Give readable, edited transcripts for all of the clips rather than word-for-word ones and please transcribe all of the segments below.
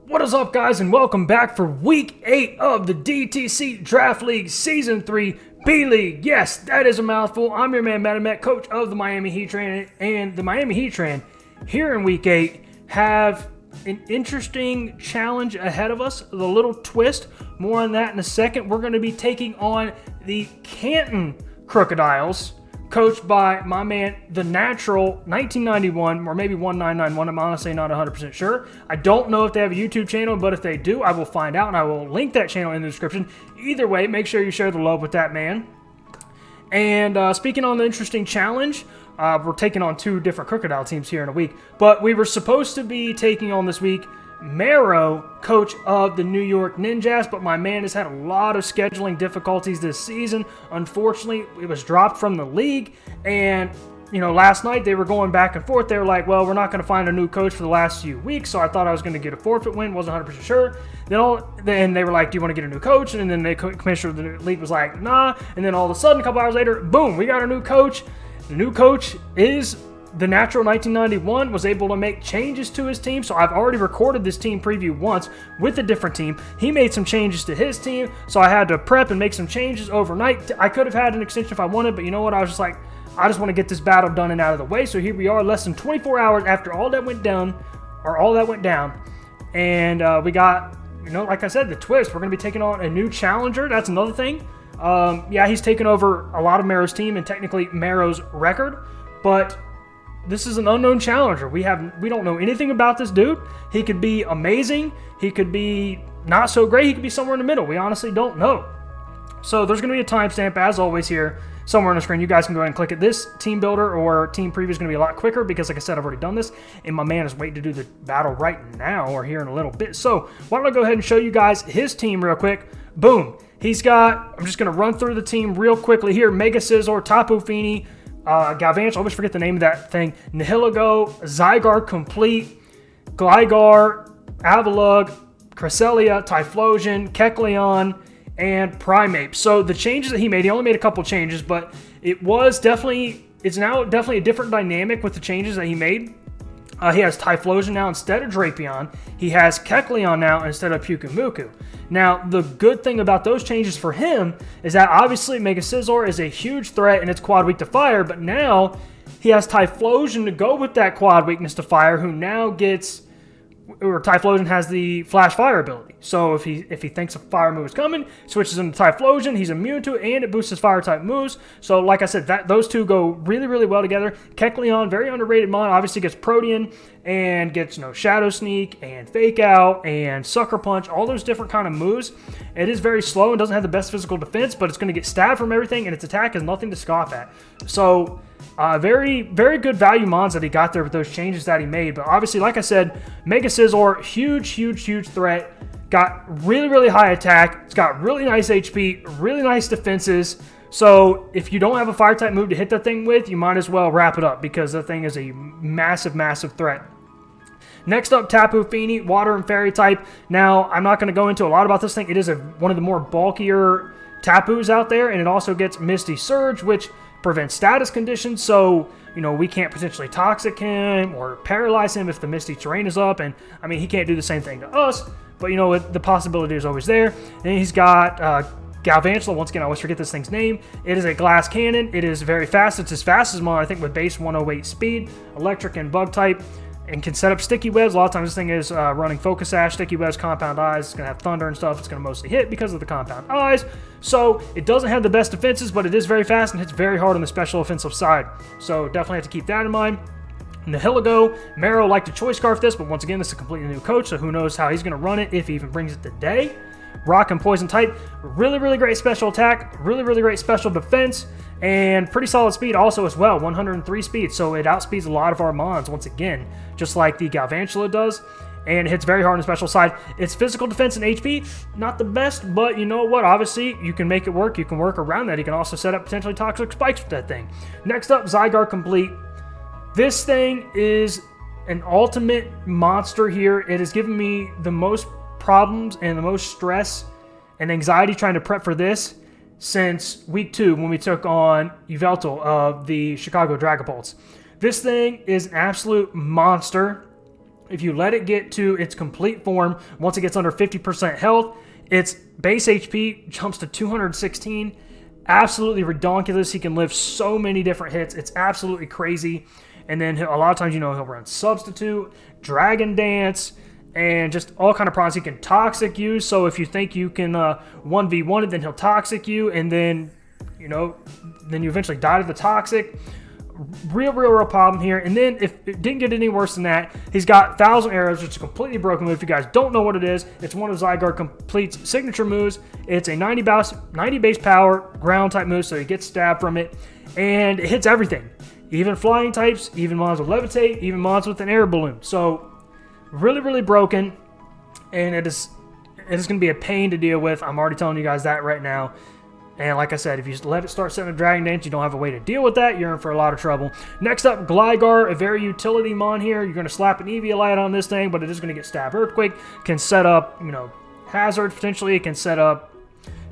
What is up, guys, and welcome back for Week 8 of the DTC Draft League Season 3 B-League. Yes, that is a mouthful. I'm your man, MetaMech, coach of the Miami Heatran, and the Miami Heatran here in Week 8 have an interesting challenge ahead of us, the little twist. More on that in a second. We're going to be taking on the Canton Krookodiles, coached by my man, the Natural 1991, or maybe 1991. I'm honestly not 100% sure. I don't know if they have a YouTube channel, but if they do, I will find out, and I will link that channel in the description. Either way, make sure you share the love with that man. And speaking on the interesting challenge, we're taking on two different Crocodile teams here in a week, but we were supposed to be taking on this week Marrow, coach of the New York Ninjas, but my man has had a lot of scheduling difficulties this season. Unfortunately, it was dropped from the league, and last night they were going back and forth. They were like, well, we're not going to find a new coach for the last few weeks, so I thought I was going to get a forfeit win. Wasn't 100% sure. Then they were like, do you want to get a new coach? And then the commissioner of the league was like, nah. And then all of a sudden, a couple hours later, boom, we got a new coach. The new coach is the Natural 1991, was able to make changes to his team. So I've already recorded this team preview once with a different team. He made some changes to his team, so I had to prep and make some changes overnight. I could have had an extension if I wanted, but you know what? I was just like, I just want to get this battle done and out of the way. So here we are, less than 24 hours after all that went down, and we got, like I said, the twist. We're going to be taking on a new challenger. That's another thing. Yeah, he's taken over a lot of Marrow's team and technically Marrow's record, but this is an unknown challenger. We don't know anything about this dude. He could be amazing. He could be not so great. He could be somewhere in the middle. We honestly don't know. So there's going to be a timestamp, as always, here somewhere on the screen. You guys can go ahead and click it. This team builder or team preview is going to be a lot quicker because, like I said, I've already done this, and my man is waiting to do the battle right now or here in a little bit. So why don't I go ahead and show you guys his team real quick. Boom. He's got, I'm just going to run through the team real quickly here. Mega Scizor, Tapu Fini, Galvantula, I always forget the name of that thing. Nihilego, Zygarde Complete, Gligar, Avalugg, Cresselia, Typhlosion, Kecleon, and Primeape. So the changes that he made, he only made a couple changes, but it's now definitely a different dynamic with the changes that he made. He has Typhlosion now instead of Drapion. He has Kecleon now instead of Pyukumuku. Now, the good thing about those changes for him is that obviously Mega Scizor is a huge threat and it's quad weak to fire, but now he has Typhlosion to go with that quad weakness to fire, who now gets, or Typhlosion has the Flash Fire ability. So if he thinks a fire move is coming, switches into Typhlosion, he's immune to it, and it boosts his fire type moves. So like I said, those two go really, really well together. Kecleon, very underrated mon, obviously gets Protean and gets Shadow Sneak and Fake Out and Sucker Punch, all those different kind of moves. It is very slow and doesn't have the best physical defense, but it's going to get stabbed from everything, and its attack is nothing to scoff at. So very, very good value mons that he got there with those changes that he made. But obviously, like I said, Mega Scizor, huge, huge, huge threat. Got really, really high attack. It's got really nice HP, really nice defenses. So if you don't have a fire type move to hit that thing with, you might as well wrap it up because that thing is a massive, massive threat. Next up, Tapu Fini, water and fairy type. Now, I'm not going to go into a lot about this thing. It is one of the more bulkier Tapus out there, and it also gets Misty Surge, which prevents status conditions, so we can't potentially toxic him or paralyze him if the Misty Terrain is up, and I mean, he can't do the same thing to us, but the possibility is always there. And he's got Galvantula. Once again, I always forget this thing's name. It is a glass cannon. It is very fast. It's as fast as mine, I think, with base 108 speed, electric and bug type, and can set up sticky webs. A lot of times this thing is running Focus Sash, sticky webs, compound eyes. It's going to have thunder and stuff. It's going to mostly hit because of the compound eyes. So it doesn't have the best defenses, but it is very fast and hits very hard on the special offensive side. So definitely have to keep that in mind. Nihilego, Marrow like to choice scarf this, but once again, this is a completely new coach, so who knows how he's going to run it if he even brings it today. Rock and Poison type, really, really great special attack, really, really great special defense, and pretty solid speed also as well, 103 speed, so it outspeeds a lot of our mons once again, just like the Galvantula does, and it hits very hard on the special side. Its physical defense and HP, not the best, but you know what, obviously you can make it work, you can work around that, you can also set up potentially toxic spikes with that thing. Next up, Zygarde Complete. This thing is an ultimate monster here. It has given me the most problems and the most stress and anxiety trying to prep for this since week 2 when we took on Yveltal of the Chicago Dragapults. This thing is an absolute monster. If you let it get to its complete form, once it gets under 50% health, its base HP jumps to 216. Absolutely redonkulous. He can lift so many different hits. It's absolutely crazy. And then a lot of times, he'll run Substitute, Dragon Dance, and just all kind of prawns. He can Toxic you. So if you think you can 1v1 it, then he'll Toxic you. And then, then you eventually die to the Toxic. Real problem here. And then if it didn't get any worse than that, he's got 1,000 Arrows, which is a completely broken move. If you guys don't know what it is, it's one of Zygarde Complete's signature moves. It's a 90 base power ground type move, so he gets stabbed from it, and it hits everything. Even flying types, even mons with Levitate, even mons with an air balloon. So really broken, and it is going to be a pain to deal with. I'm already telling you guys that right now. And like I said, if you let it start setting a Dragon Dance, you don't have a way to deal with that, you're in for a lot of trouble. Next up, Gligar, a very utility mon here. You're going to slap an Eviolite on this thing, but it is going to get Stab Earthquake. Can set up, Hazards potentially. It can set up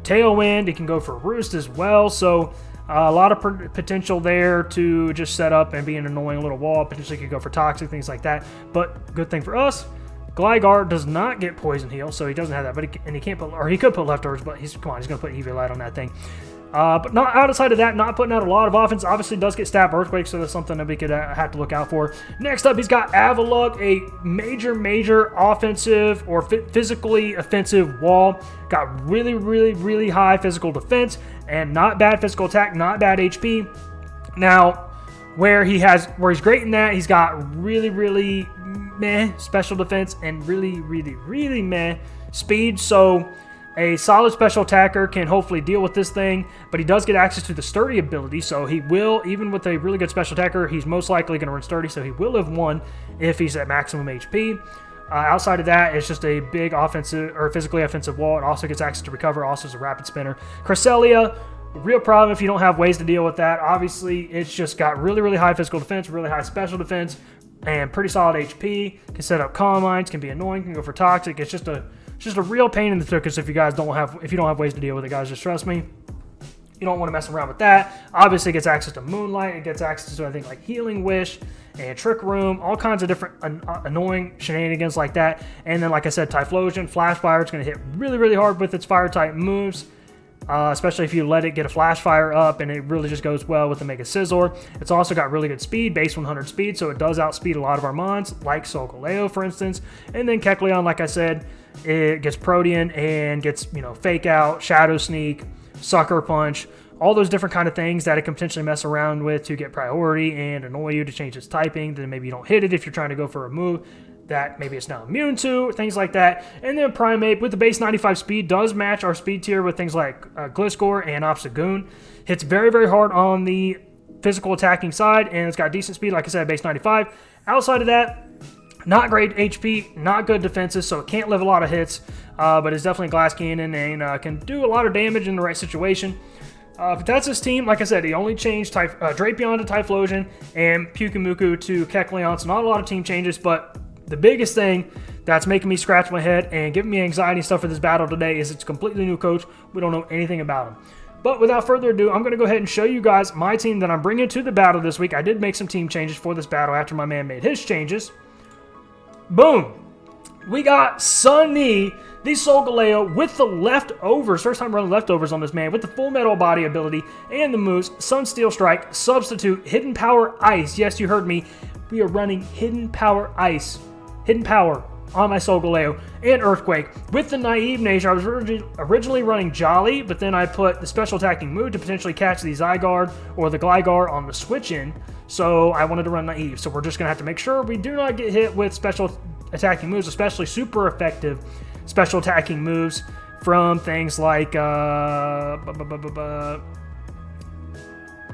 Tailwind. It can go for Roost as well. So a lot of potential there to just set up and be an annoying little wall. Potentially could go for Toxic, things like that. But good thing for us, Gligar does not get Poison Heal, so he doesn't have that. But he can't put, or he could put Leftovers, but he's going to put Eviolite on that thing. But not outside of that, not putting out a lot of offense. Obviously does get Stab Earthquake, so that's something that we could have to look out for. Next up, he's got Avalugg, a major offensive or physically offensive wall. Got really high physical defense and not bad physical attack, not bad HP. Now, where he's great in that, he's got really meh special defense and really meh speed. So a solid special attacker can hopefully deal with this thing, but he does get access to the Sturdy ability, so he will, even with a really good special attacker, he's most likely going to run Sturdy, so he will live 1 if he's at maximum HP. Outside of that, it's just a big offensive or physically offensive wall. It also gets access to Recover, also is a rapid spinner. Cresselia, real problem if you don't have ways to deal with that. Obviously, it's just got really high physical defense, really high special defense, and pretty solid HP. Can set up Calm Minds, can be annoying, can go for Toxic. It's just a real pain in the tuchus if you don't have ways to deal with it, guys. Just trust me. You don't want to mess around with that. Obviously, it gets access to Moonlight. It gets access to, I think, like Healing Wish and Trick Room, all kinds of different annoying shenanigans like that. And then, like I said, Typhlosion, Flash Fire. It's going to hit really hard with its Fire-type moves. Especially if you let it get a Flash Fire up, and it really just goes well with the Mega Scizor. It's also got really good speed, base 100 speed, so it does outspeed a lot of our mons, like Solgaleo, for instance. And then Kecleon, like I said, it gets Protean and gets, Fake Out, Shadow Sneak, Sucker Punch, all those different kind of things that it can potentially mess around with to get priority and annoy you to change its typing. Then maybe you don't hit it if you're trying to go for a move that maybe it's now immune to, things like that. And then Primeape, with the base 95 speed, does match our speed tier with things like Gliscor and Obstagoon. Hits very hard on the physical attacking side, and it's got decent speed, like I said, base 95. Outside of that, not great HP, not good defenses, so it can't live a lot of hits, but it's definitely Glass Cannon and can do a lot of damage in the right situation. But that's his team. Like I said, he only changed Drapion to Typhlosion and Pyukumuku to Kecleon, so not a lot of team changes, but the biggest thing that's making me scratch my head and giving me anxiety and stuff for this battle today is it's a completely new coach. We don't know anything about him. But without further ado, I'm going to go ahead and show you guys my team that I'm bringing to the battle this week. I did make some team changes for this battle after my man made his changes. Boom! We got Sunny, the Solgaleo, with the leftovers. First time running leftovers on this man, with the full metal body ability and the moves. Sunsteel Strike, Substitute, Hidden Power Ice. Yes, you heard me. We are running Hidden Power Ice. Hidden Power on my Solgaleo, and Earthquake. With the Naive Nature, I was originally running Jolly, but then I put the special attacking move to potentially catch the Zygarde or the Gligar on the switch-in, so I wanted to run Naive. So we're just going to have to make sure we do not get hit with special attacking moves, especially super effective special attacking moves from things like, I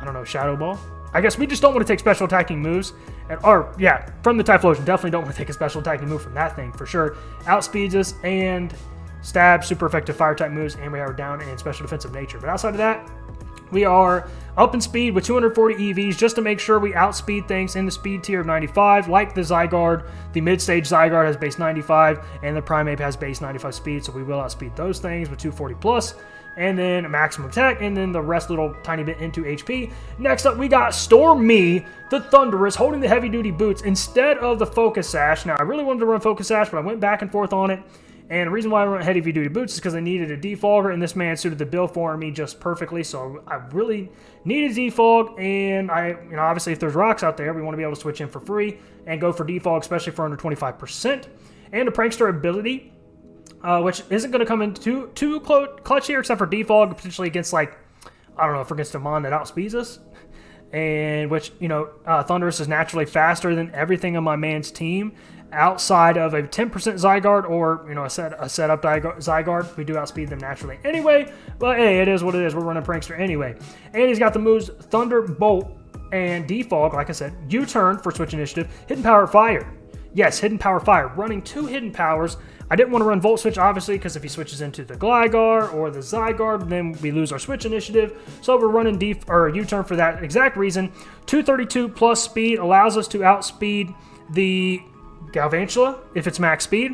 don't know, Shadow Ball? I guess we just don't want to take special attacking moves. From the Typhlosion. Definitely don't want to take a special attacking move from that thing, for sure. Outspeeds us, and Stab, super effective fire-type moves, and we are down in special defensive nature. But outside of that, We are up in speed with 240 EVs just to make sure we outspeed things in the speed tier of 95, like the Zygarde. The mid-stage Zygarde has base 95, and the Primeape has base 95 speed, so we will outspeed those things with 240 plus. And then maximum attack, and then the rest little tiny bit into HP. Next up, we got Stormy, the Thunderous, holding the heavy-duty boots instead of the Focus Sash. Now, I really wanted to run Focus Sash, but I went back and forth on it. And the reason why I went heavy-duty boots is because I needed a defogger, and this man suited the bill for me just perfectly. So I really needed defog, and obviously if there's rocks out there, we want to be able to switch in for free and go for defog, especially for under 25%. And the Prankster ability, which isn't going to come in too clutch here, except for defog, potentially against, like, I don't know, if against a mon that outspeeds us. And which, Thunderous is naturally faster than everything on my man's team. Outside of a 10% Zygarde or, a setup Zygarde, we do outspeed them naturally anyway. But hey, it is what it is. We're running Prankster anyway. And he's got the moves Thunderbolt and Defog, like I said. U-turn for Switch Initiative. Hidden Power Fire. Yes, Hidden Power Fire. Running 2 Hidden Powers. I didn't want to run Volt Switch, obviously, because if he switches into the Gligar or the Zygarde, then we lose our Switch Initiative. So we're running U-turn for that exact reason. 232 plus speed allows us to outspeed the Galvantula if it's max speed,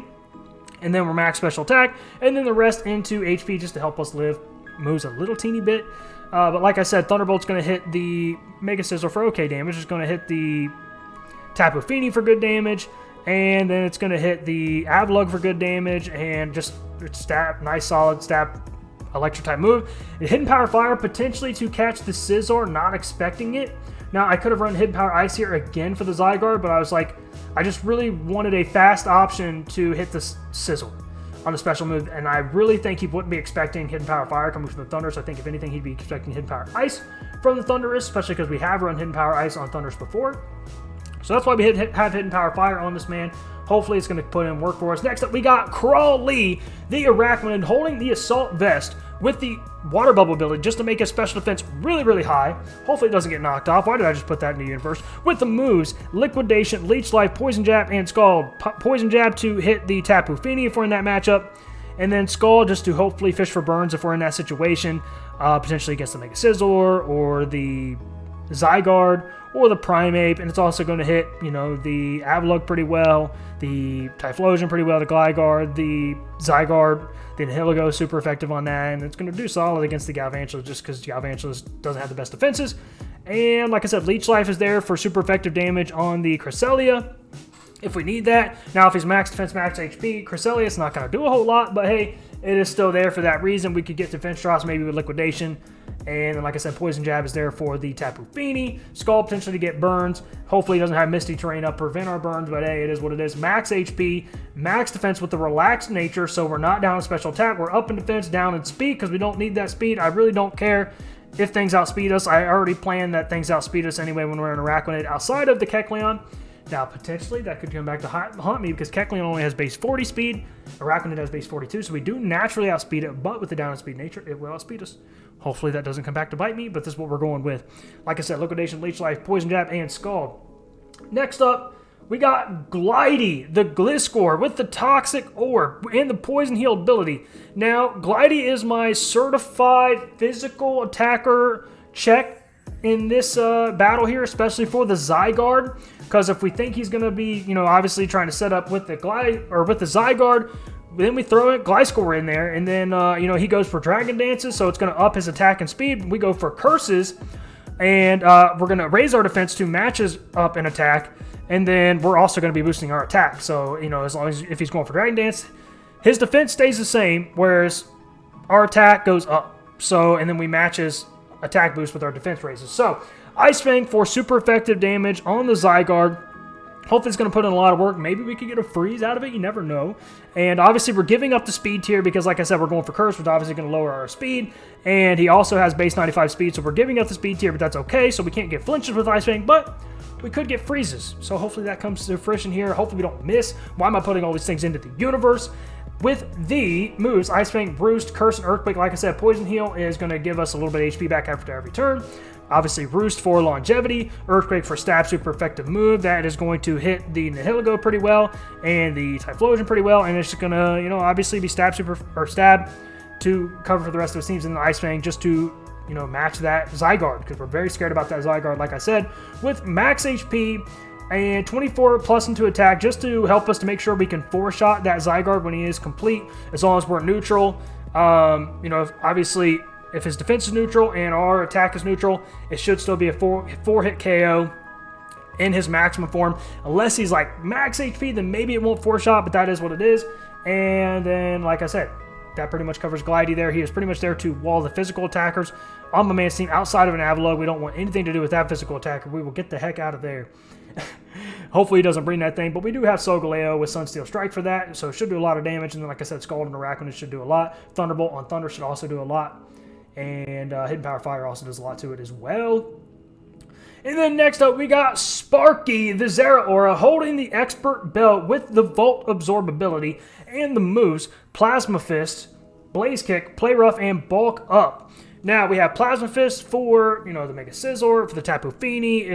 and then we're max special attack, and then the rest into HP just to help us live. Moves a little teeny bit, but like I said, Thunderbolt's going to hit the Mega Sizzle for okay damage. It's going to hit the Tapu Fini for good damage, and then it's going to hit the Avalugg for good damage, and just stab, nice solid stab electric type move. Hidden Power Fire potentially to catch the Scizor, not expecting it. Now I could have run Hidden Power Ice here again for the Zygarde, but I was like, I just really wanted a fast option to hit the Sizzle on a special move, and I really think he wouldn't be expecting Hidden Power Fire coming from the Thunder, so I think if anything he'd be expecting Hidden Power Ice from the Thunderous, especially because we have run Hidden Power Ice on Thunderous before. So that's why we have Hidden Power Fire on this man. Hopefully it's going to put in work for us. Next up, we got Crawly, the Arachnoid, holding the Assault Vest with the Water Bubble ability just to make his special defense really, really high. Hopefully it doesn't get knocked off. Why did I just put that in the universe? With the moves, Liquidation, Leech Life, Poison Jab, and Scald. Poison Jab to hit the Tapu Fini if we're in that matchup. And then Scald just to hopefully fish for burns if we're in that situation. Potentially against the Mega Scizor or the Zygarde or the Primeape, and it's also going to hit, the Avalugg pretty well, the Typhlosion pretty well, the Gligar, the Zygarde, the Nihilego is super effective on that, and it's going to do solid against the Galvantula just because Galvantula doesn't have the best defenses. And like I said, Leech Life is there for super effective damage on the Cresselia if we need that. Now if he's max defense, max HP, Cresselia, it's not going to do a whole lot, but hey, it is still there for that reason. We could get defense drops maybe with Liquidation. And then, like I said, Poison Jab is there for the Tapu Fini. Skull potentially to get burns. Hopefully he doesn't have Misty Terrain up, prevent our burns, but hey, it is what it is. Max HP, max defense with the relaxed nature, so we're not down in special attack. We're up in defense, down in speed, because we don't need that speed. I really don't care if things outspeed us. I already planned that things outspeed us anyway when we're in Arachnoid outside of the Kecleon. Now, potentially, that could come back to haunt me because Kecleon only has base 40 speed. Arachnoid has base 42, so we do naturally outspeed it, but with the down in speed nature, it will outspeed us. Hopefully that doesn't come back to bite me, but this is what we're going with. Like I said, Liquidation, Leech Life, Poison Jab, and Scald. Next up, we got Glidey, the Gliscor, with the Toxic Orb and the Poison Heal ability. Now, Glidey is my certified physical attacker check in this battle here, especially for the Zygarde, because if we think he's going to be, obviously trying to set up with the Zygarde, then we throw it Gliscor in there, and then, he goes for Dragon Dances, so it's going to up his attack and speed. We go for Curses, and we're going to raise our defense to match his up in attack, and then we're also going to be boosting our attack. So, as long as if he's going for Dragon Dance, his defense stays the same, whereas our attack goes up. So, and then we match his attack boost with our defense raises. So, Ice Fang for super effective damage on the Zygarde. Hopefully it's going to put in a lot of work. Maybe we could get a freeze out of it. You never know. And obviously we're giving up the speed tier because, like I said, we're going for Curse, which is obviously going to lower our speed. And he also has base 95 speed, so we're giving up the speed tier, but that's okay. So we can't get flinches with Ice Fang, but we could get freezes. So hopefully that comes to fruition here. Hopefully we don't miss. Why am I putting all these things into the universe? With the moves, Ice Fang, Roost, Curse, and Earthquake, like I said, Poison Heal is going to give us a little bit of HP back after every turn. Obviously, Roost for longevity, Earthquake for stab, super effective move. That is going to hit the Nihilego pretty well and the Typhlosion pretty well, and it's just going to, obviously be stab to cover for the rest of his teams, and the Ice Fang just to match that Zygarde, because we're very scared about that Zygarde, like I said, with max HP and 24 plus into attack, just to help us to make sure we can 4-shot that Zygarde when he is complete, as long as we're neutral. Obviously, if his defense is neutral and our attack is neutral, it should still be a 4-hit KO in his maximum form. Unless he's like max HP, then maybe it won't 4-shot, but that is what it is. And then, like I said, that pretty much covers Glidey there. He is pretty much there to wall the physical attackers on my man's team outside of an Avalugg. We don't want anything to do with that physical attacker. We will get the heck out of there. Hopefully he doesn't bring that thing, but we do have Solgaleo with Sunsteel Strike for that, so it should do a lot of damage. And then, like I said, Scald and Araquanid should do a lot. Thunderbolt on Thunder should also do a lot. And Hidden Power Fire also does a lot to it as well. And then next up, we got Sparky, the Zeraora, holding the Expert Belt with the Volt Absorb ability and the moves Plasma Fist, Blaze Kick, Play Rough, and Bulk Up. Now, we have Plasma Fist for, the Mega Scizor, for the Tapu Fini.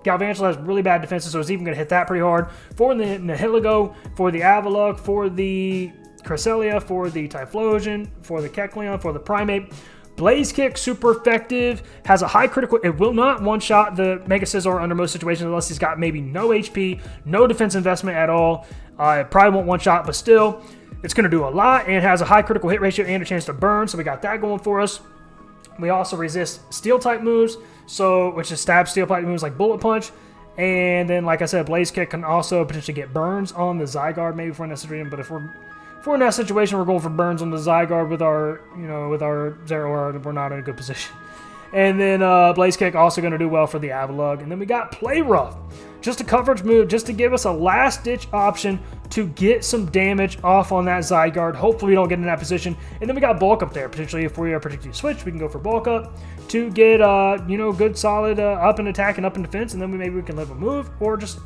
Galvantula has really bad defenses, so it's even going to hit that pretty hard. For the Nihilego, for the Avalugg, for the Cresselia, for the Typhlosion, for the Kecleon, for the Primeape. Blaze Kick, super effective, has a high critical. It will not one-shot the Mega Scizor under most situations unless he's got maybe no HP, no defense investment at all. It probably won't one-shot, but still, it's going to do a lot and has a high critical hit ratio and a chance to burn, so we got that going for us. We also resist Steel-type moves, which is stab Steel-type moves like Bullet Punch. And then, like I said, Blaze Kick can also potentially get burns on the Zygarde, maybe for a situation, but if we're in that situation, we're going for burns on the Zygarde with our Zeraora, we're not in a good position. And then Blaze Kick also going to do well for the Avalugg. And then we got Play Rough, just a coverage move, just to give us a last-ditch option to get some damage off on that Zygarde. Hopefully we don't get in that position. And then we got Bulk Up there. Potentially, if we are predicting to switch, we can go for Bulk Up to get, good solid up in attack and up in defense. And then maybe we can live a move or just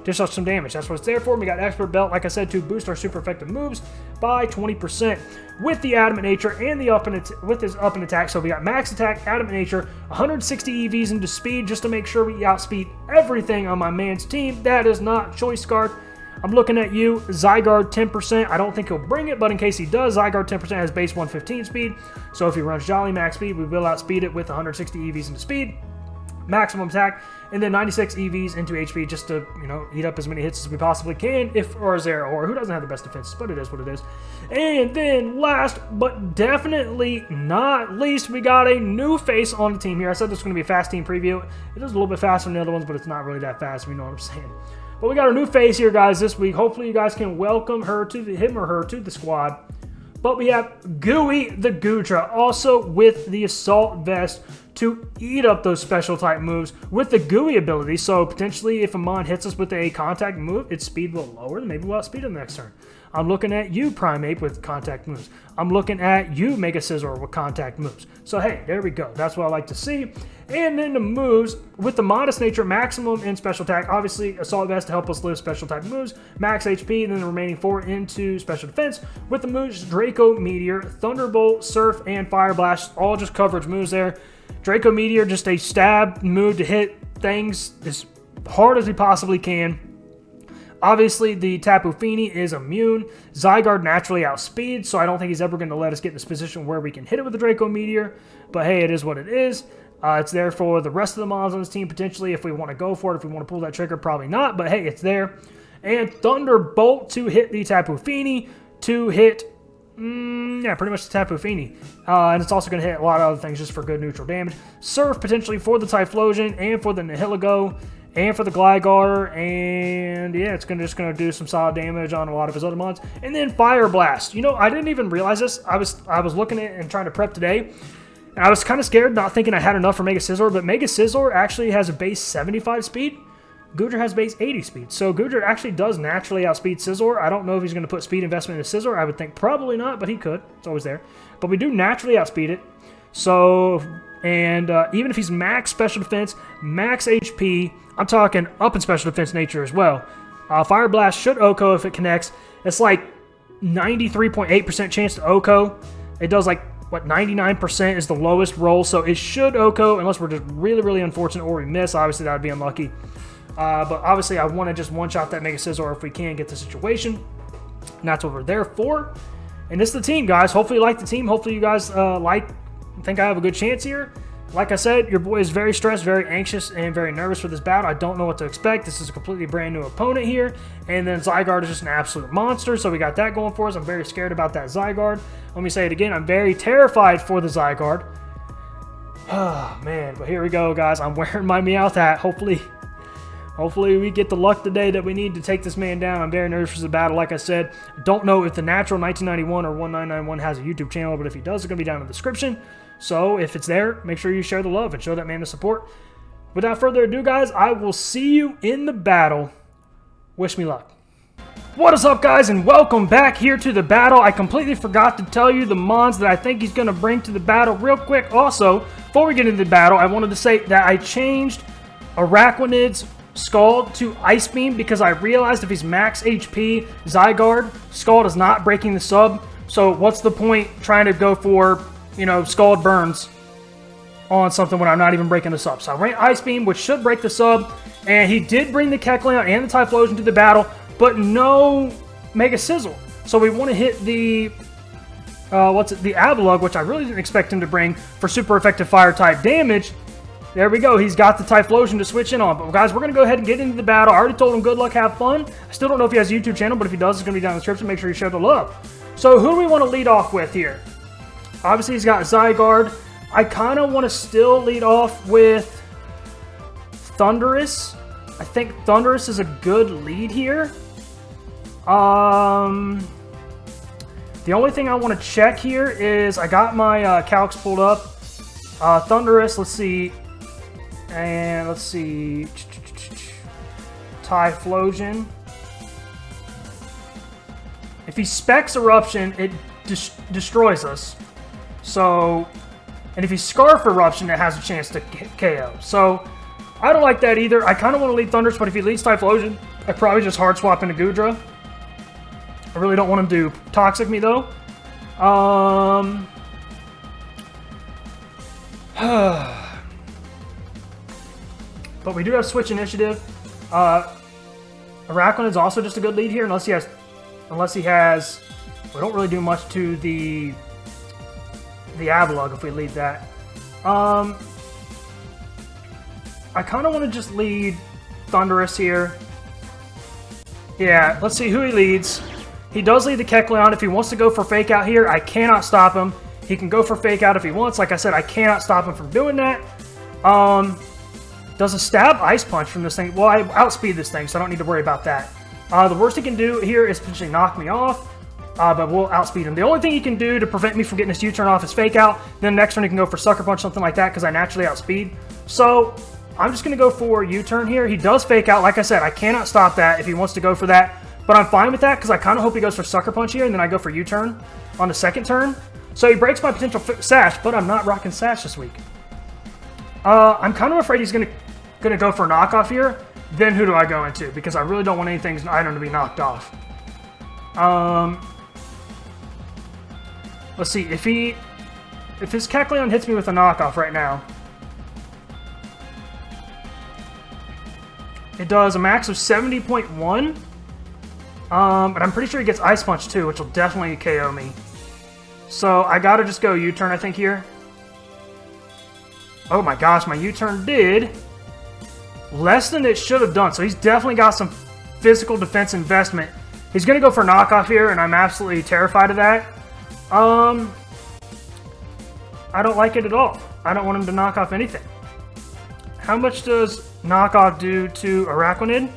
dish out some damage. That's what it's there for. We got Expert Belt, like I said, to boost our super effective moves by 20% with the Adamant Nature and with his up and attack. So we got max attack, Adamant Nature, 160 EVs into speed, just to make sure we outspeed everything on my man's team. That is not Choice Scarred. I'm looking at you, Zygarde 10%. I don't think he'll bring it, but in case he does, Zygarde 10% has base 115 speed. So if he runs Jolly max speed, we will outspeed it with 160 EVs into speed. Maximum attack, and then 96 EVs into HP just to, eat up as many hits as we possibly can or Zeraora, who doesn't have the best defenses, but it is what it is. And then last but definitely not least, we got a new face on the team here. I said this was going to be a fast team preview. It is a little bit faster than the other ones, but it's not really that fast, if you know what I'm saying. But we got a new face here, guys, this week. Hopefully you guys can welcome him or her to the squad. But we have Gooey the Goodra, also with the Assault Vest, to eat up those special type moves with the Gooey ability. So potentially if a mon hits us with a contact move, its speed will lower, then maybe we'll outspeed him next turn. I'm looking at you, Primeape, with contact moves. I'm looking at you, Mega Scizor, with contact moves. So hey, there we go. That's what I like to see. And then the moves with the Modest Nature, maximum in special attack. Obviously, Assault Vest to help us live special type moves. Max HP, and then the remaining 4 into special defense. With the moves Draco Meteor, Thunderbolt, Surf, and Fire Blast. All just coverage moves there. Draco Meteor, just a stab move to hit things as hard as we possibly can. Obviously, the Tapu Fini is immune. Zygarde naturally outspeeds, so I don't think he's ever going to let us get in this position where we can hit it with the Draco Meteor. But hey, it is what it is. It's there for the rest of the mons on this team, potentially, if we want to go for it. If we want to pull that trigger, probably not. But hey, it's there. And Thunderbolt to hit the Tapu Fini, to hit... pretty much the Tapu Fini. And it's also going to hit a lot of other things just for good neutral damage. Surf potentially for the Typhlosion and for the Nihilego and for the Gligar. And yeah, it's just going to do some solid damage on a lot of his other mons. And then Fire Blast. I didn't even realize this. I was looking at it and trying to prep today. And I was kind of scared, not thinking I had enough for Mega Scizor. But Mega Scizor actually has a base 75 speed. Goodra has base 80 speed, so Goodra actually does naturally outspeed Scizor. I don't know if he's going to put speed investment into Scizor. I would think probably not, but he could. It's always there. But we do naturally outspeed it. So, and even if he's max special defense, max HP, I'm talking up in special defense nature as well. Fire Blast should OHKO if it connects. It's like 93.8% chance to OHKO. It does like, 99% is the lowest roll, so it should OHKO unless we're just really, really unfortunate or we miss. Obviously, that would be unlucky. But obviously, I want to just one-shot that Mega Scizor if we can get the situation. And that's what we're there for. And this is the team, guys. Hopefully you like the team. Hopefully you guys like think I have a good chance here. Like I said, your boy is very stressed, very anxious, and very nervous for this battle. I don't know what to expect. This is a completely brand new opponent here. And then Zygarde is just an absolute monster, so we got that going for us. I'm very scared about that Zygarde. Let me say it again. I'm very terrified for the Zygarde. Oh, man. But here we go, guys. I'm wearing my Meowth hat. Hopefully we get the luck today that we need to take this man down. I'm very nervous for the battle. Like I said, don't know if the natural 1991 or 1991 has a YouTube channel, but if he does, it's going to be down in the description. So if it's there, make sure you share the love and show that man the support. Without further ado, guys, I will see you in the battle. Wish me luck. What is up, guys, and welcome back here to the battle. I completely forgot to tell you the mons that I think he's going to bring to the battle real quick. Also, before we get into the battle, I wanted to say that I changed Araquanid's Scald to Ice Beam because I realized if he's max HP Zygarde, Scald is not breaking the sub. So what's the point trying to go for, you know, Scald burns on something when I'm not even breaking the sub? So I ran Ice Beam, which should break the sub, and he did bring the Kecleon and the Typhlosion to the battle, but no Mega Sizzle. So we want to hit the, the Avalugg, which I really didn't expect him to bring for super effective Fire-type damage. There we go. He's got the Typhlosion to switch in on. But guys, we're going to go ahead and get into the battle. I already told him good luck, have fun. I still don't know if he has a YouTube channel, but if he does, it's going to be down in the description. Make sure you share the love. So who do we want to lead off with here? Obviously, he's got Zygarde. I kind of want to still lead off with Thundurus. I think Thundurus is a good lead here. The only thing I want to check here is I got my calcs pulled up. Thundurus, let's see. And let's see. Typhlosion. If he specs Eruption, it destroys us. So, and if he Scarf Eruption, it has a chance to KO. So, I don't like that either. I kind of want to lead Thundurus, but if he leads Typhlosion, I probably just hard swap into Goodra. I really don't want him to Toxic me, though. But we do have Switch Initiative. Araquanid is also just a good lead here, unless he has... We don't really do much to the Avalugg if we lead that. I kind of want to just lead Thundurus here. Yeah, let's see who he leads. He does lead the Kecleon. If he wants to go for Fake Out here, I cannot stop him. He can go for Fake Out if he wants. Like I said, I cannot stop him from doing that. Does a Stab Ice Punch from this thing? Well, I outspeed this thing, so I don't need to worry about that. The worst he can do here is potentially knock me off. But we'll outspeed him. The only thing he can do to prevent me from getting this U-turn off is Fake Out. Then the next turn he can go for Sucker Punch, something like that, because I naturally outspeed. So I'm just going to go for U-turn here. He does Fake Out. Like I said, I cannot stop that if he wants to go for that. But I'm fine with that because I kind of hope he goes for Sucker Punch here, and then I go for U-turn on the second turn. So he breaks my potential Sash, but I'm not rocking Sash this week. I'm kind of afraid he's going to go for Knockoff here. Then who do I go into? Because I really don't want anything's item to be knocked off. Let's see, if his Kecleon hits me with a knockoff right now, it does a max of 70.1. But I'm pretty sure he gets Ice Punch too, which will definitely KO me. So I gotta just go U-turn, I think, here. Oh my gosh, my U-turn did less than it should have done. So he's definitely got some physical defense investment. He's gonna go for knockoff here, and I'm absolutely terrified of that. I don't like it at all. I don't want him to knock off anything. How much does knockoff do to Araquanid?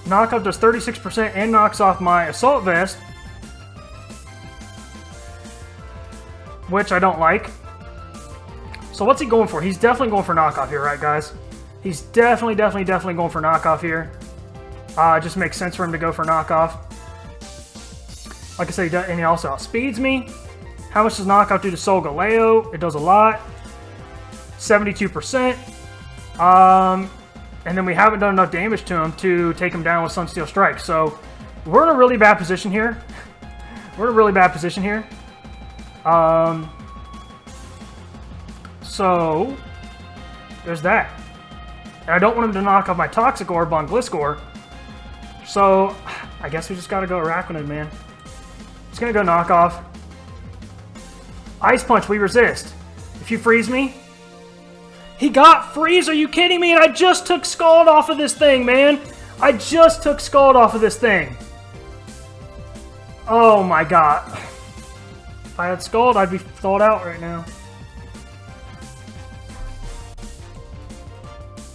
Knockoff does 36% and knocks off my Assault Vest, which I don't like. So what's he going for? He's definitely going for knockoff here, right, guys? He's definitely going for knockoff here. It just makes sense for him to go for knockoff. Like I said, and he also outspeeds me. How much does knockoff do to Solgaleo? It does a lot. 72%. And then we haven't done enough damage to him to take him down with Sunsteel Strike. So we're in a really bad position here. So there's that. And I don't want him to knock off my Toxic Orb on Gliscor. So I guess we just got to go Araquanid, man. Just going to go knockoff. Ice Punch, we resist. If you freeze me... He got freeze? Are you kidding me? And I just took Scald off of this thing, man. I just took Scald off of this thing. Oh my god. If I had Scald, I'd be thawed out right now.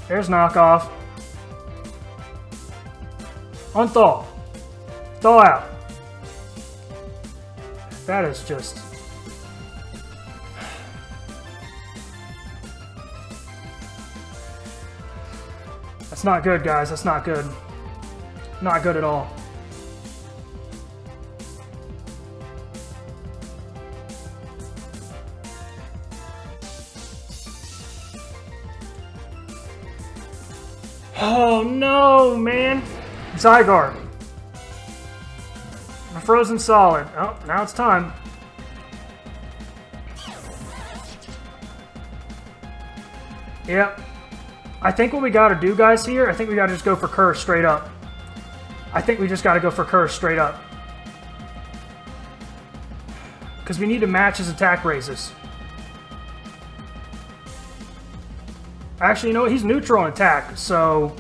There's knockoff. Unthaw. Thaw out. That is just... That's not good, guys. That's not good. Not good at all. Oh no, man. Zygarde. A frozen solid. Oh, now it's time. Yep. I think what we gotta do, guys, here, I think we gotta just go for Curse straight up. I think we just gotta go for Curse straight up. Because we need to match his attack raises. Actually, you know what? He's neutral on attack, so...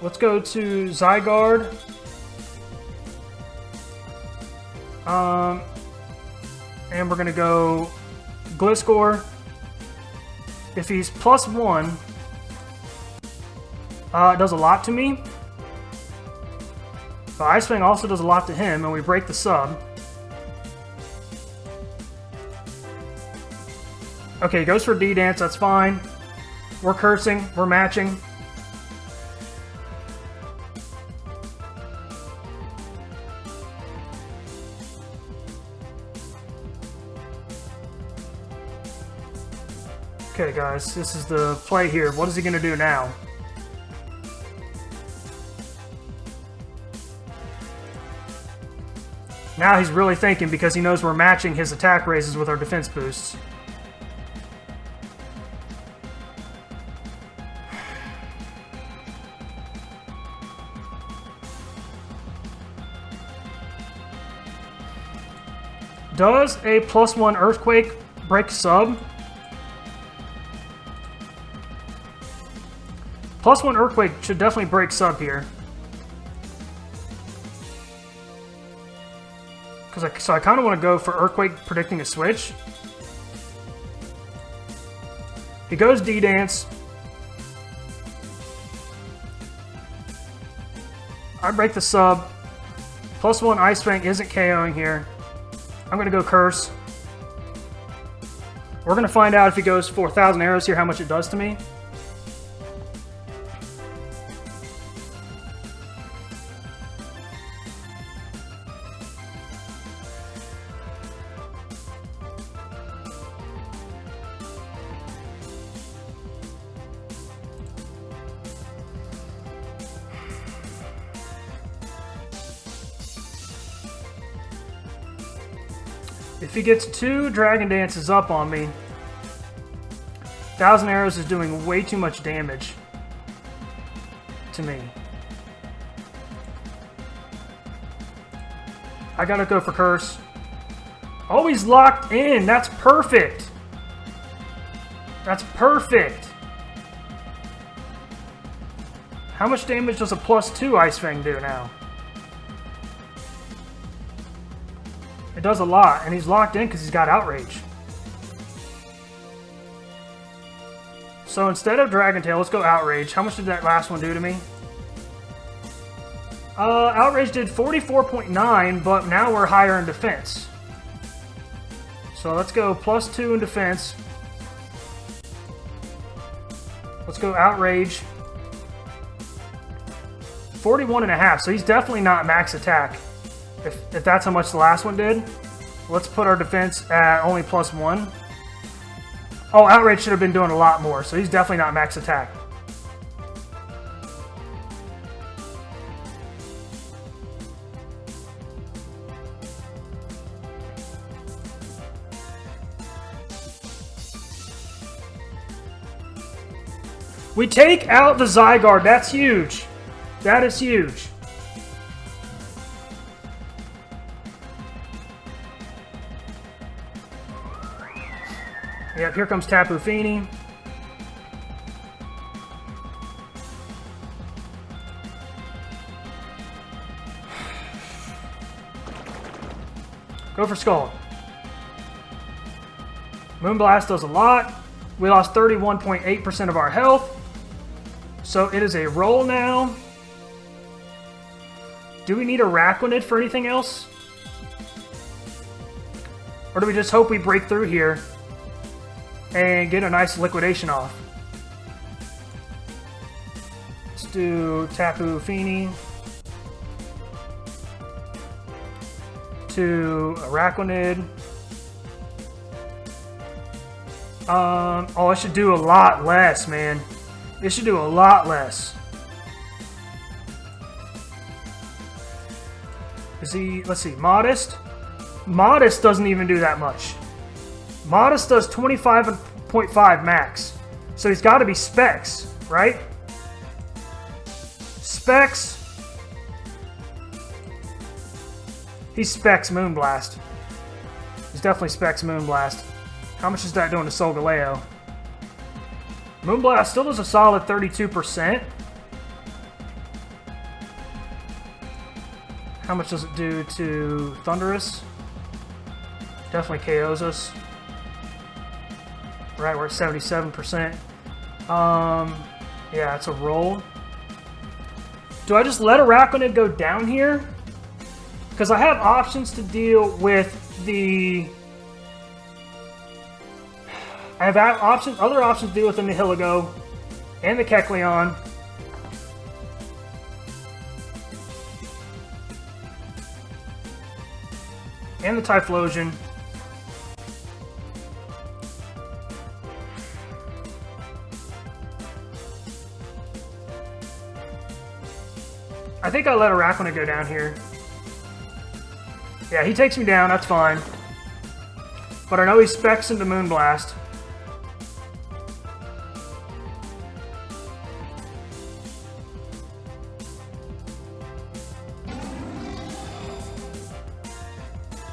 Let's go to Zygarde. And we're gonna go Gliscor. If he's +1, it does a lot to me. But Ice Fang also does a lot to him, and we break the sub. Okay, he goes for D-Dance, that's fine. We're cursing, we're matching. Okay, guys, this is the play here. What is he going to do now? Now he's really thinking because he knows we're matching his attack raises with our defense boosts. Does a +1 Earthquake break sub? +1 Earthquake should definitely break sub here. So I kind of want to go for Earthquake predicting a switch. He goes D-Dance. I break the sub. +1 Ice Fang isn't KOing here. I'm going to go Curse. We're going to find out if he goes 4,000 arrows here, how much it does to me. If he gets 2 Dragon Dances up on me, 1,000 arrows is doing way too much damage to me. I gotta go for Curse. Oh, he's locked in. That's perfect. That's perfect. How much damage does a +2 Ice Fang do now? It does a lot, and he's locked in because he's got Outrage. So instead of Dragon Tail, let's go Outrage. How much did that last one do to me? Outrage did 44.9, but now we're higher in defense. So let's go +2 in defense. Let's go Outrage. 41.5, so he's definitely not max attack. If that's how much the last one did. Let's put our defense at only +1. Oh, Outrage should have been doing a lot more, so he's definitely not max attack. We take out the Zygarde. That's huge. That is huge. Yep, here comes Tapu Fini. Go for Skull. Moonblast does a lot. We lost 31.8% of our health. So it is a roll now. Do we need a Araquanid for anything else? Or do we just hope we break through here and get a nice liquidation off? Let's do Tapu Fini to Araquanid. Oh, it should do a lot less, man. It should do a lot less. Is he, let's see, Modest? Modest doesn't even do that much. Modest does 25.5 max. So he's got to be Specs, right? Specs. He's Specs Moonblast. He's definitely Specs Moonblast. How much is that doing to Solgaleo? Moonblast still does a solid 32%. How much does it do to Thundurus? Definitely KOs us. Right, we're at 77%. Yeah, it's a roll. Do I just let Araquanid go down here? Because I have options to deal with the... I have other options to deal with the Nihilego and the Kecleon. And the Typhlosion. I think I let Araquanid go down here. Yeah, he takes me down, that's fine. But I know he specs into Moonblast.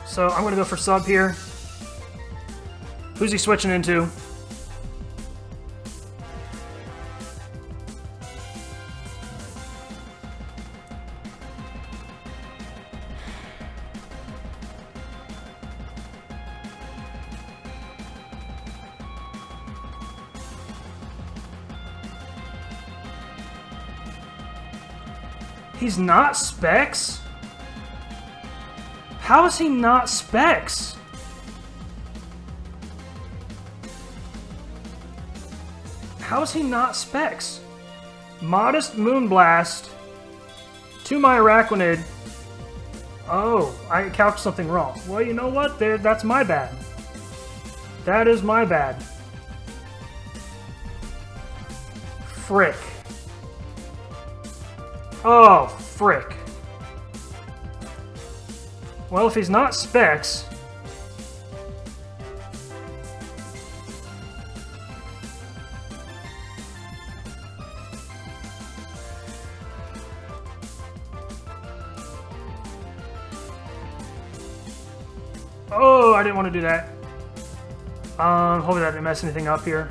So I'm going to go for sub here. Who's he switching into? He's not Specs? How is he not Specs? How is he not Specs? Modest Moonblast to my Araquanid. Oh, I calculated something wrong. Well, you know what? That's my bad. That is my bad. Frick. Oh, frick. Well, if he's not Specs... Oh, I didn't want to do that. Hopefully that didn't mess anything up here.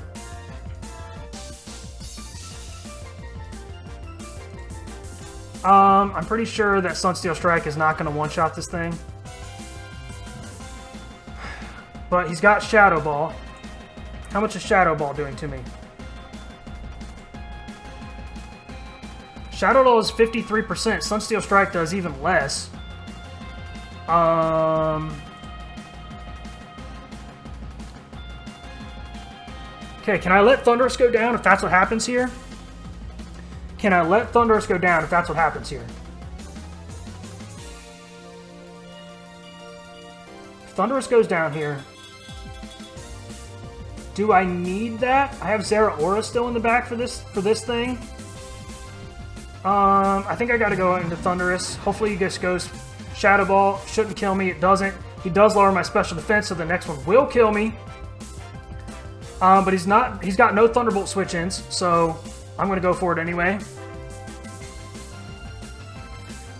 I'm pretty sure that Sunsteel Strike is not going to one-shot this thing. But he's got Shadow Ball. How much is Shadow Ball doing to me? Shadow Ball is 53%. Sunsteel Strike does even less. Okay, can I let Thundurus go down if that's what happens here? Can I let Thundurus go down if that's what happens here? If Thundurus goes down here, do I need that? I have Zeraora still in the back for this thing. I think I gotta go into Thundurus. Hopefully he just goes Shadow Ball. Shouldn't kill me. It doesn't. He does lower my special defense, so the next one will kill me. But he's got no Thunderbolt switch-ins, so I'm gonna go for it anyway.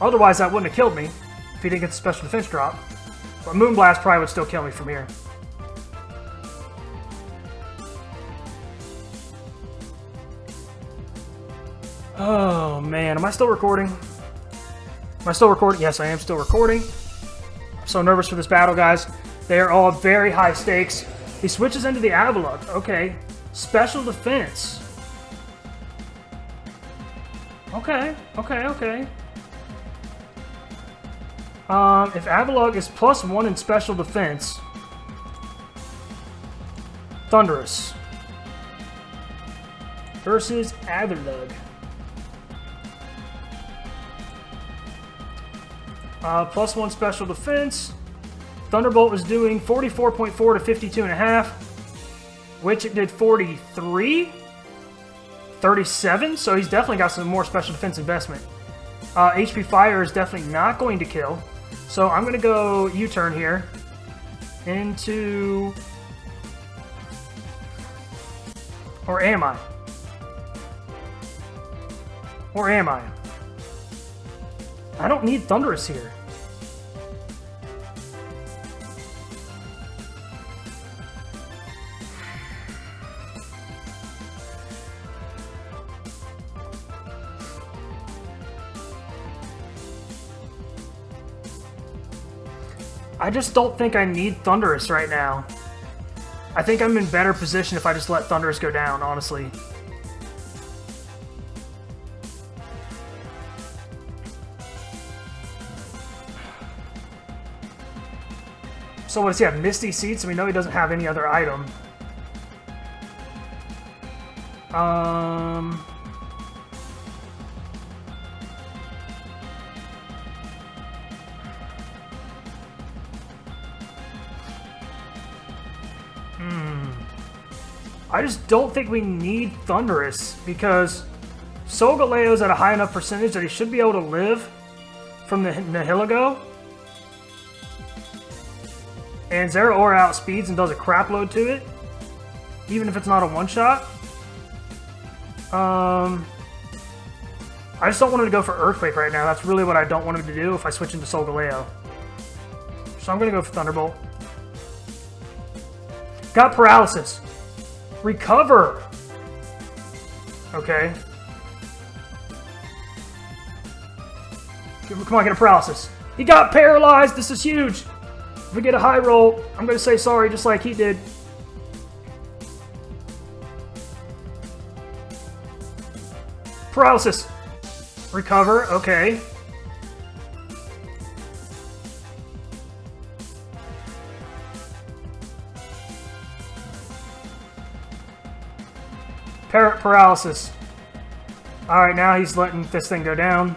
Otherwise, that wouldn't have killed me if he didn't get the special defense drop. But Moonblast probably would still kill me from here. Oh, man. Am I still recording? Am I still recording? Yes, I am still recording. I'm so nervous for this battle, guys. They are all very high stakes. He switches into the Avalugg. Okay. Special defense. Okay. If Avalugg is +1 in special defense, Thunderous versus Avalugg. +1 special defense. Thunderbolt was doing 44.4 to 52.5, which it did 43, 37. So he's definitely got some more special defense investment. HP Fire is definitely not going to kill. So I'm going to go U-turn here into... Or am I? Or am I? I don't need Thunderous here. I just don't think I need Thunderous right now. I think I'm in better position if I just let Thunderous go down, honestly. So what does he have? Misty Seeds, so we know he doesn't have any other item. I just don't think we need Thunderous because Solgaleo's at a high enough percentage that he should be able to live from the Nihilego. And Zeraora outspeeds and does a crap load to it, even if it's not a one-shot. I just don't want him to go for Earthquake right now. That's really what I don't want him to do if I switch into Solgaleo. So I'm going to go for Thunderbolt. Got Paralysis. Recover! Okay. Come on, get a Paralysis. He got paralyzed! This is huge! If we get a high roll, I'm going to say sorry just like he did. Paralysis. Recover, okay. Parrot Paralysis. Alright, now he's letting this thing go down.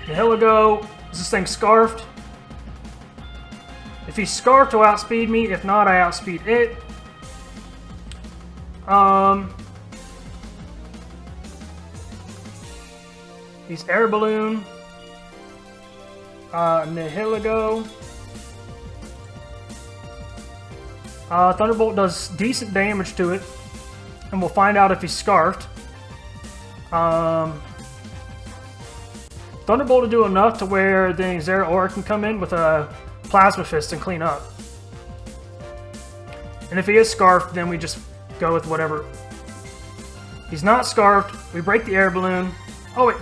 Nihilego. Is this thing scarfed? If he's scarfed, he'll outspeed me. If not, I outspeed it. He's Air Balloon. Nihilego. Thunderbolt does decent damage to it. And we'll find out if he's scarfed. Thunderbolt will do enough to where then Zeraora can come in with a Plasma Fist and clean up. And if he is scarfed, then we just go with whatever. He's not scarfed. We break the Air Balloon. Oh wait,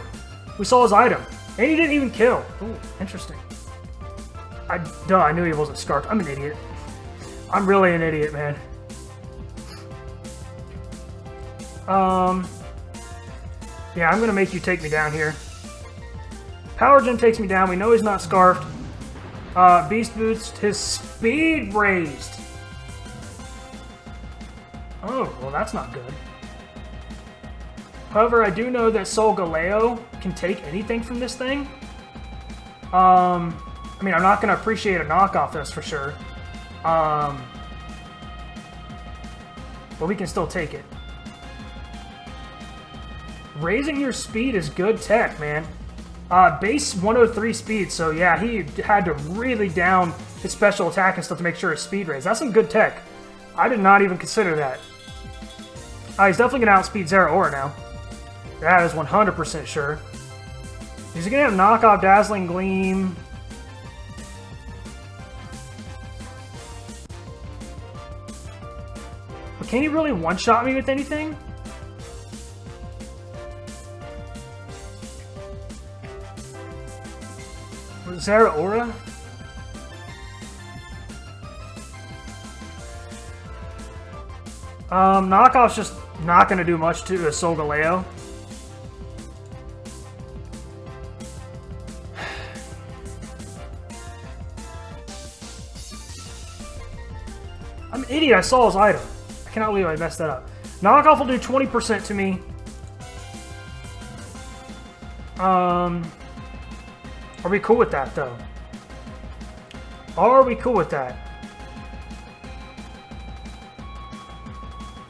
we saw his item. And he didn't even kill. Ooh, interesting. I knew he wasn't scarfed. I'm an idiot. I'm really an idiot, man. Yeah, I'm going to make you take me down here. Power Gem takes me down. We know he's not scarfed. Beast Boost, his speed raised. Oh, well that's not good. However, I do know that Solgaleo can take anything from this thing. I mean, I'm not going to appreciate a knockoff, that's for sure. But we can still take it. Raising your speed is good tech, man. Base 103 speed, so yeah, he had to really down his special attack and stuff to make sure his speed raised. That's some good tech. I did not even consider that. He's definitely going to outspeed Zeraora now. That is 100% sure. He's going to have knockoff Dazzling Gleam. But can he really one-shot me with anything? Zeraora? Knockoff's just not going to do much to a Solgaleo. I'm an idiot. I saw his item. I cannot believe I messed that up. Knockoff will do 20% to me. Are we cool with that, though? Are we cool with that?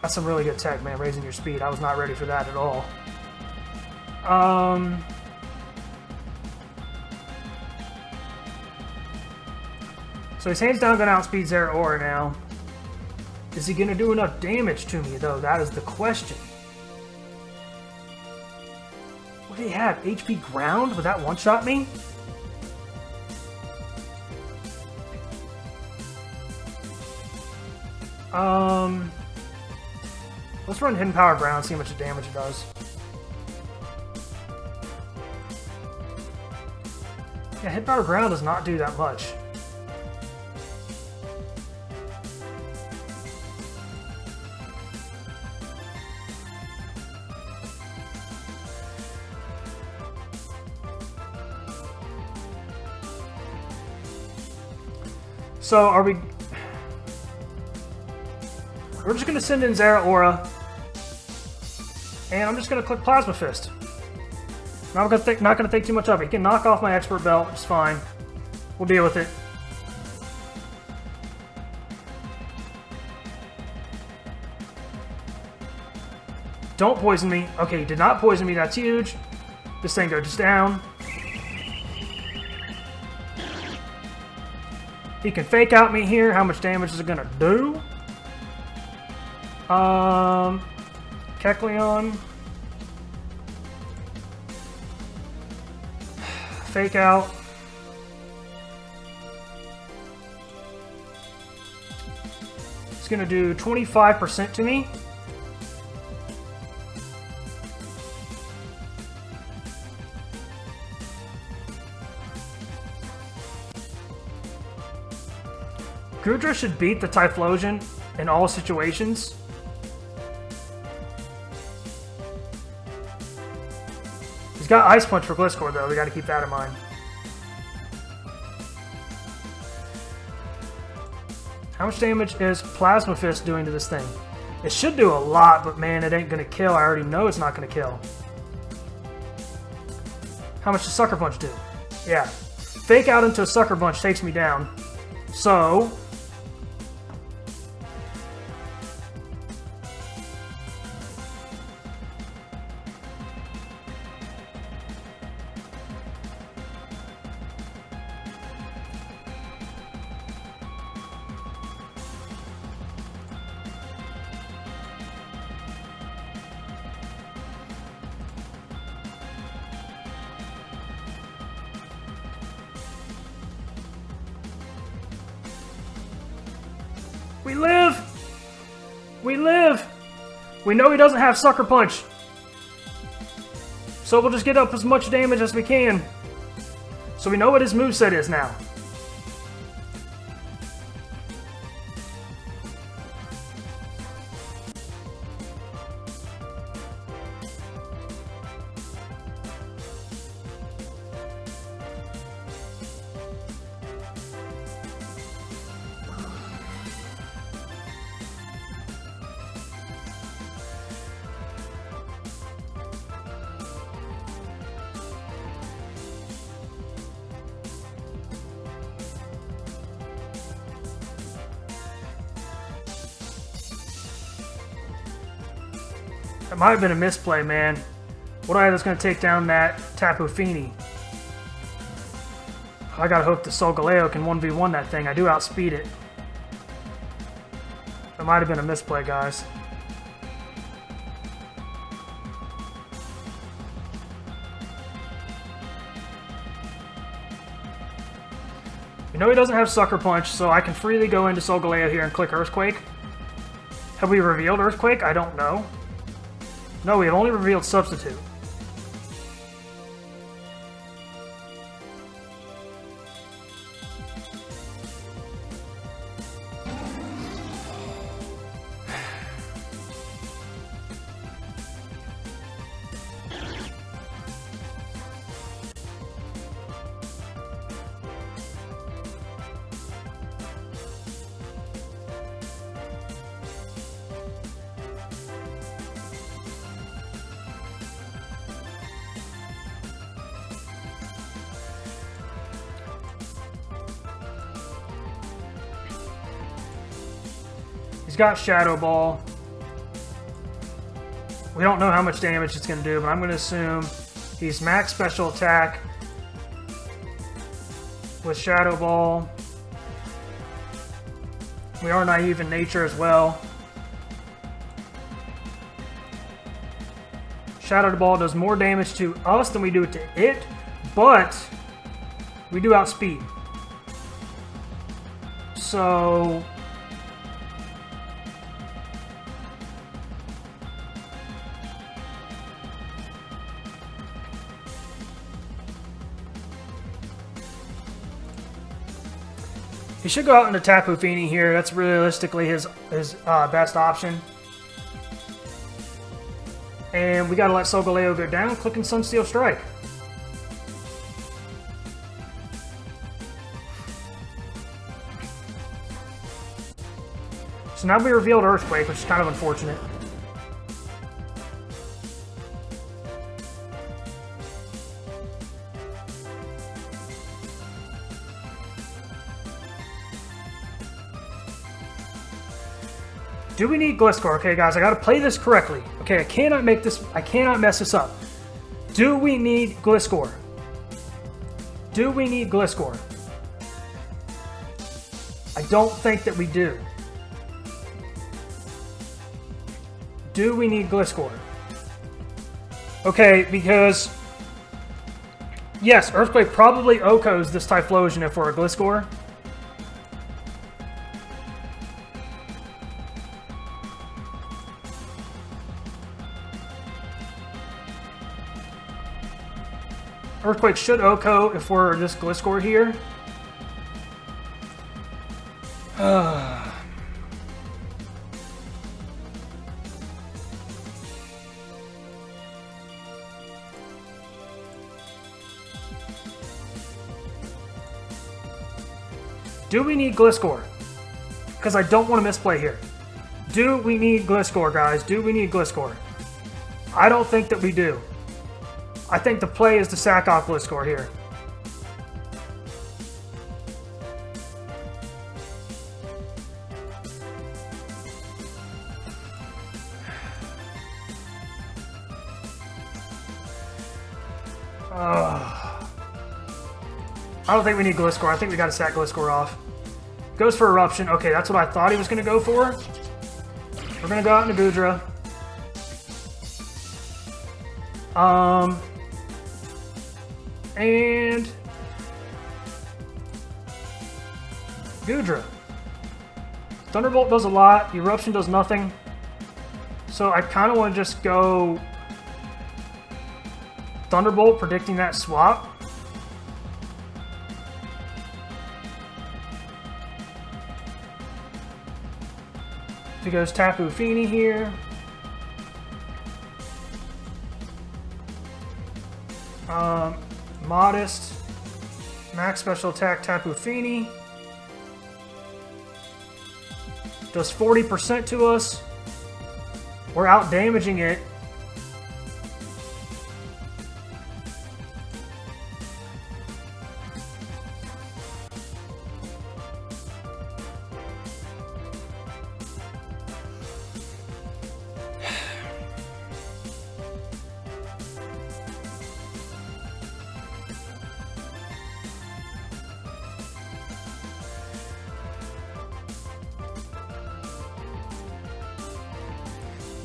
That's some really good tech, man. Raising your speed. I was not ready for that at all. So he's hands down going to outspeed Zeraora now. Is he going to do enough damage to me, though? That is the question. What did he have? HP ground? Would that one-shot me? Let's run Hidden Power Ground, see how much damage it does. Yeah, Hidden Power Ground does not do that much. So, are we... We're just going to send in Zeraora. And I'm just going to click Plasma Fist. Not going to think too much of it. He can knock off my Expert Belt. It's fine. We'll deal with it. Don't poison me. Okay, he did not poison me. That's huge. This thing goes down. He can fake out me here. How much damage is it going to do? Kecleon. Fake out. It's going to do 25% to me. Goodra should beat the Typhlosion in all situations. He's got Ice Punch for Gliscor, though. We got to keep that in mind. How much damage is Plasma Fist doing to this thing? It should do a lot, but man, it ain't going to kill. I already know it's not going to kill. How much does Sucker Punch do? Yeah. Fake out into a Sucker Punch takes me down. So... We live! We live! We know he doesn't have Sucker Punch. So we'll just get up as much damage as we can. So we know what his moveset is now. That might have been a misplay, man. What do I have that's going to take down that Tapu Fini? I gotta hope the Solgaleo can 1v1 that thing. I do outspeed it. That might have been a misplay, guys. You know he doesn't have Sucker Punch, so I can freely go into Solgaleo here and click Earthquake. Have we revealed Earthquake? I don't know. No, we have only revealed Substitute. He's got Shadow Ball. We don't know how much damage it's going to do, but I'm going to assume he's max special attack with Shadow Ball. We are naive in nature as well. Shadow Ball does more damage to us than we do to it, but we do outspeed. So he should go out into Tapu Fini here. That's realistically his best option. And we got to let Solgaleo go down, clicking Sunsteel Strike. So now we revealed Earthquake, which is kind of unfortunate. Do we need Gliscor? Okay, guys, I gotta play this correctly. Okay, I cannot mess this up. Do we need Gliscor? Do we need Gliscor? I don't think that we do. Do we need Gliscor? Okay, because yes, Earthquake probably OHKOs this Typhlosion if we're a Gliscor. Earthquake should OHKO if we're this Gliscor here. Do we need Gliscor? Because I don't want to misplay here. Do we need Gliscor, guys? Do we need Gliscor? I don't think that we do. I think the play is to sack off Gliscor here. I don't think we need Gliscor. I think we got to sack Gliscor off. Goes for Eruption. Okay, that's what I thought he was going to go for. We're going to go out into Goodra. And Goodra. Thunderbolt does a lot. Eruption does nothing. So I kind of want to just go Thunderbolt, predicting that swap. He goes Tapu Fini here. Modest. Max special attack Tapu Fini. Does 40% to us. We're out damaging it.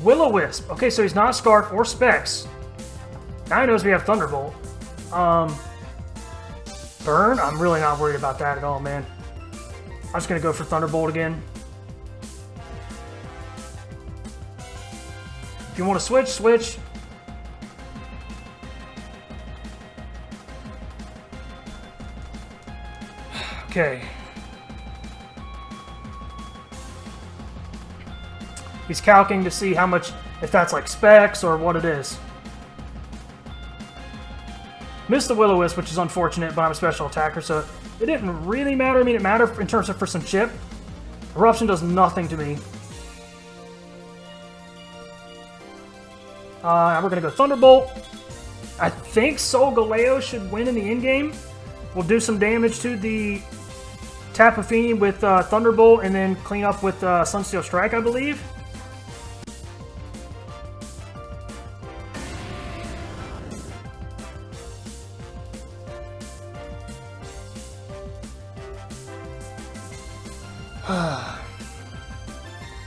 Will-O-Wisp. Okay, so he's not Scarf or Specs. Now he knows we have Thunderbolt. Burn? I'm really not worried about that at all, man. I'm just going to go for Thunderbolt again. you want to switch, switch. Okay. He's calculating to see how much, if that's like specs or what it is. Missed the Will-O-Wisp, which is unfortunate, but I'm a special attacker, so it didn't really matter. I mean, it mattered in terms of for some chip. Eruption does nothing to me. We're going to go Thunderbolt. I think Solgaleo should win in the endgame. We'll do some damage to the Tapu Fini with Thunderbolt and then clean up with Sunsteel Strike, I believe.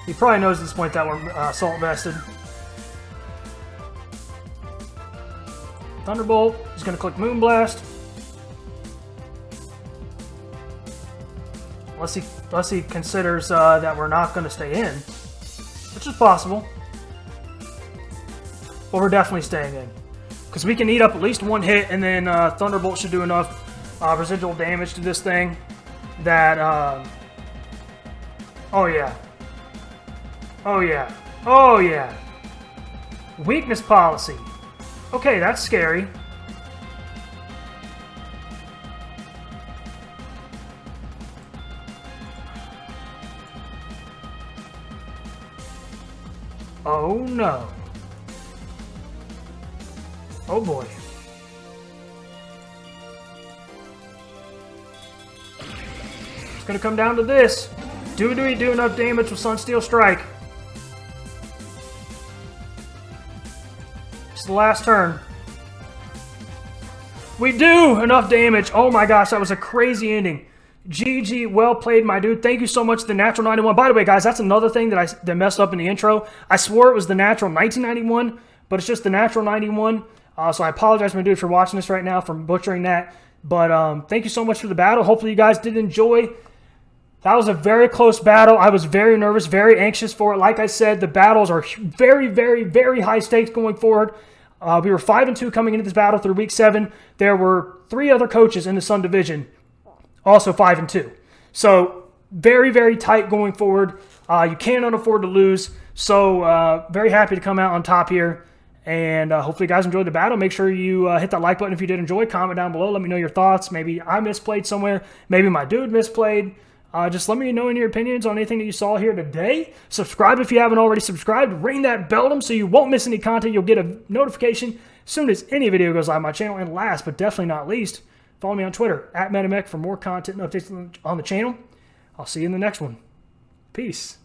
He probably knows at this point that we're Salt Vested. Thunderbolt. He's going to click Moonblast. Unless he considers that we're not going to stay in, which is possible. But we're definitely staying in. Because we can eat up at least one hit, and then Thunderbolt should do enough residual damage to this thing that... oh yeah. Oh yeah. Oh yeah. Weakness policy. Okay, that's scary. Oh no. Oh boy. It's gonna come down to this. Do we do enough damage with Sunsteel Strike? It's the last turn. We do enough damage. Oh my gosh, that was a crazy ending. GG, well played, my dude. Thank you so much, the Natural 91. By the way, guys, that's another thing that messed up in the intro. I swore it was the Natural 1991, but it's just the Natural 91. So I apologize, my dude, for watching this right now, for butchering that. But thank you so much for the battle. Hopefully you guys did enjoy. That was a very close battle. I was very nervous, very anxious for it. Like I said, the battles are very, very, very high stakes going forward. We were 5-2 coming into this battle through Week 7. There were 3 other coaches in the Sun Division, also 5-2. So very, very tight going forward. You cannot afford to lose. So very happy to come out on top here. And hopefully you guys enjoyed the battle. Make sure you hit that like button if you did enjoy. Comment down below. Let me know your thoughts. Maybe I misplayed somewhere. Maybe my dude misplayed. Just let me know your opinions on anything that you saw here today. Subscribe if you haven't already subscribed. Ring that bell so you won't miss any content. You'll get a notification as soon as any video goes live on my channel. And last but definitely not least, follow me on Twitter, @MetaMech, for more content and updates on the channel. I'll see you in the next one. Peace.